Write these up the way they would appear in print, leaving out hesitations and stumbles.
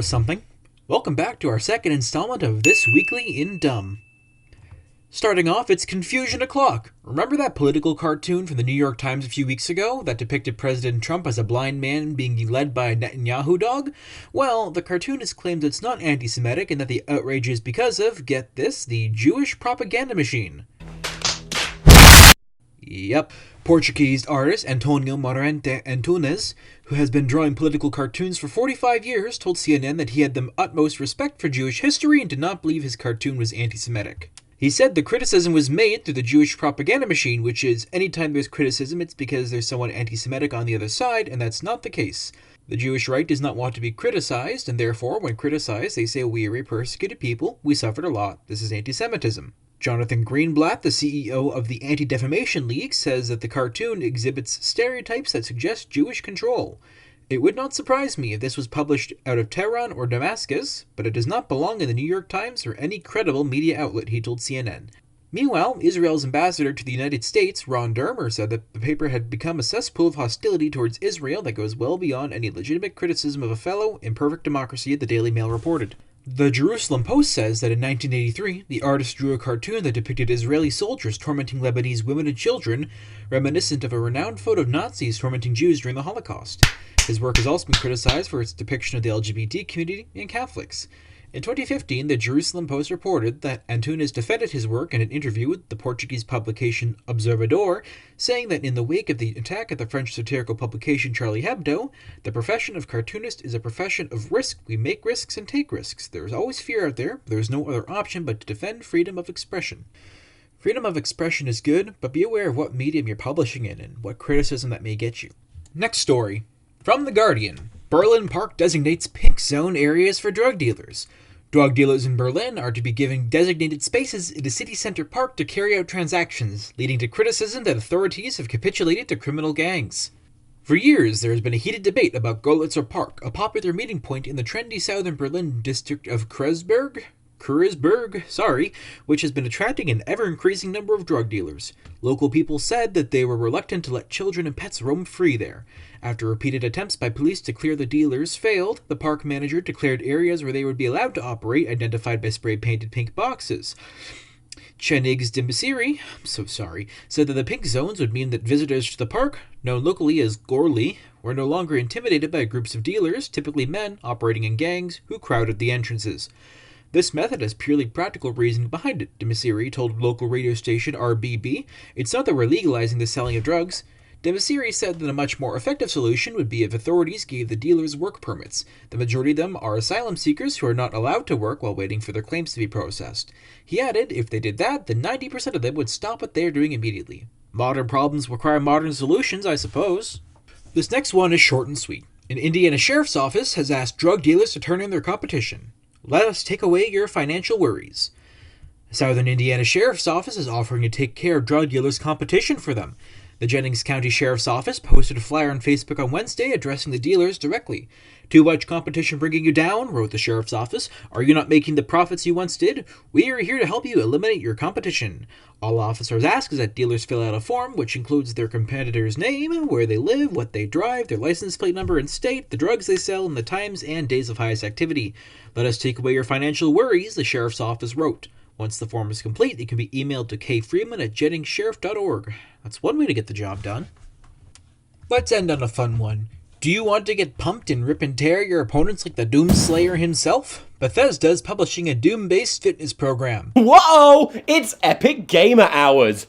was something. Welcome back to our second installment of This Weekly in Dumb. Starting off, it's Confusion O'Clock. Remember that political cartoon from the New York Times a few weeks ago that depicted President Trump as a blind man being led by a Netanyahu dog? Well, the cartoonist claims it's not anti-Semitic and that the outrage is because of, get this, the Jewish propaganda machine. Yep. Portuguese artist Antonio Morante Antunes, who has been drawing political cartoons for 45 years, told CNN that he had the utmost respect for Jewish history and did not believe his cartoon was anti-Semitic. He said the criticism was made through the Jewish propaganda machine, which is anytime there's criticism, it's because there's someone anti-Semitic on the other side, and that's not the case. The Jewish right does not want to be criticized, and therefore, when criticized, they say we are a persecuted people, we suffered a lot, this is anti-Semitism. Jonathan Greenblatt, the CEO of the Anti-Defamation League, says that the cartoon exhibits stereotypes that suggest Jewish control. It would not surprise me if this was published out of Tehran or Damascus, but it does not belong in the New York Times or any credible media outlet, he told CNN. Meanwhile, Israel's ambassador to the United States, Ron Dermer, said that the paper had become a cesspool of hostility towards Israel that goes well beyond any legitimate criticism of a fellow imperfect democracy, the Daily Mail reported. The Jerusalem Post says that in 1983, the artist drew a cartoon that depicted Israeli soldiers tormenting Lebanese women and children, reminiscent of a renowned photo of Nazis tormenting Jews during the Holocaust. His work has also been criticized for its depiction of the LGBT community and Catholics. In 2015, the Jerusalem Post reported that Antunes defended his work in an interview with the Portuguese publication Observador, saying that in the wake of the attack at the French satirical publication Charlie Hebdo, the profession of cartoonist is a profession of risk. We make risks and take risks. There is always fear out there. There is no other option but to defend freedom of expression. Freedom of expression is good, but be aware of what medium you're publishing in and what criticism that may get you. Next story. From The Guardian. Berlin Park designates pink zone areas for drug dealers. Drug dealers in Berlin are to be given designated spaces in the city center park to carry out transactions, leading to criticism that authorities have capitulated to criminal gangs. For years, there has been a heated debate about Görlitzer Park, a popular meeting point in the trendy southern Berlin district of Kreuzberg, which has been attracting an ever-increasing number of drug dealers. Local people said that they were reluctant to let children and pets roam free there. After repeated attempts by police to clear the dealers failed, the park manager declared areas where they would be allowed to operate, identified by spray-painted pink boxes. Cengiz Dimisiri, said that the pink zones would mean that visitors to the park, known locally as Gorli, were no longer intimidated by groups of dealers, typically men, operating in gangs, who crowded the entrances. This method has purely practical reasoning behind it, Dimisiri told local radio station RBB. It's not that we're legalizing the selling of drugs. Dimisiri said that a much more effective solution would be if authorities gave the dealers work permits. The majority of them are asylum seekers who are not allowed to work while waiting for their claims to be processed. He added, if they did that, then 90% of them would stop what they are doing immediately. Modern problems require modern solutions, I suppose. This next one is short and sweet. An Indiana sheriff's office has asked drug dealers to turn in their competition. Let us take away your financial worries. The Southern Indiana Sheriff's Office is offering to take care of drug dealers' competition for them. The Jennings County Sheriff's Office posted a flyer on Facebook on Wednesday addressing the dealers directly. Too much competition bringing you down, wrote the Sheriff's Office. Are you not making the profits you once did? We are here to help you eliminate your competition. All officers ask is that dealers fill out a form which includes their competitor's name, where they live, what they drive, their license plate number and state, the drugs they sell, and the times and days of highest activity. Let us take away your financial worries, the Sheriff's Office wrote. Once the form is complete, it can be emailed to kfreeman@jenningssheriff.org. That's one way to get the job done. Let's end on a fun one. Do you want to get pumped and rip and tear your opponents like the Doomslayer himself? Bethesda is publishing a Doom-based fitness program. Whoa! It's Epic Gamer Hours!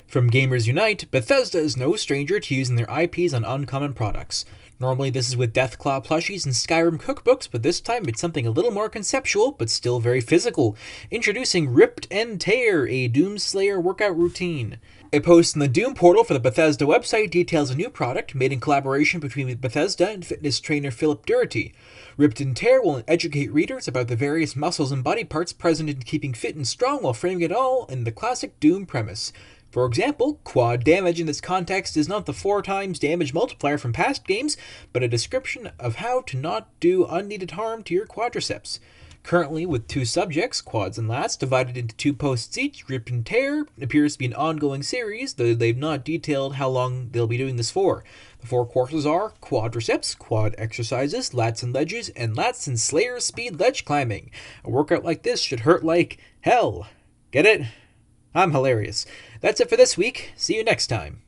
From Gamers Unite, Bethesda is no stranger to using their IPs on uncommon products. Normally this is with Deathclaw plushies and Skyrim cookbooks, but this time it's something a little more conceptual, but still very physical. Introducing Ripped and Tear, a Doomslayer workout routine. A post in the Doom portal for the Bethesda website details a new product made in collaboration between Bethesda and fitness trainer Philip Doherty. Ripped and Tear will educate readers about the various muscles and body parts present in keeping fit and strong while framing it all in the classic Doom premise. For example, quad damage in this context is not the 4 times damage multiplier from past games, but a description of how to not do unneeded harm to your quadriceps. Currently, with 2 subjects, quads and lats, divided into 2 posts each, Rip and Tear appears to be an ongoing series, though they've not detailed how long they'll be doing this for. The 4 courses are quadriceps, quad exercises, lats and ledges, and lats and Slayer speed ledge climbing. A workout like this should hurt like hell. Get it? I'm hilarious. That's it for this week. See you next time.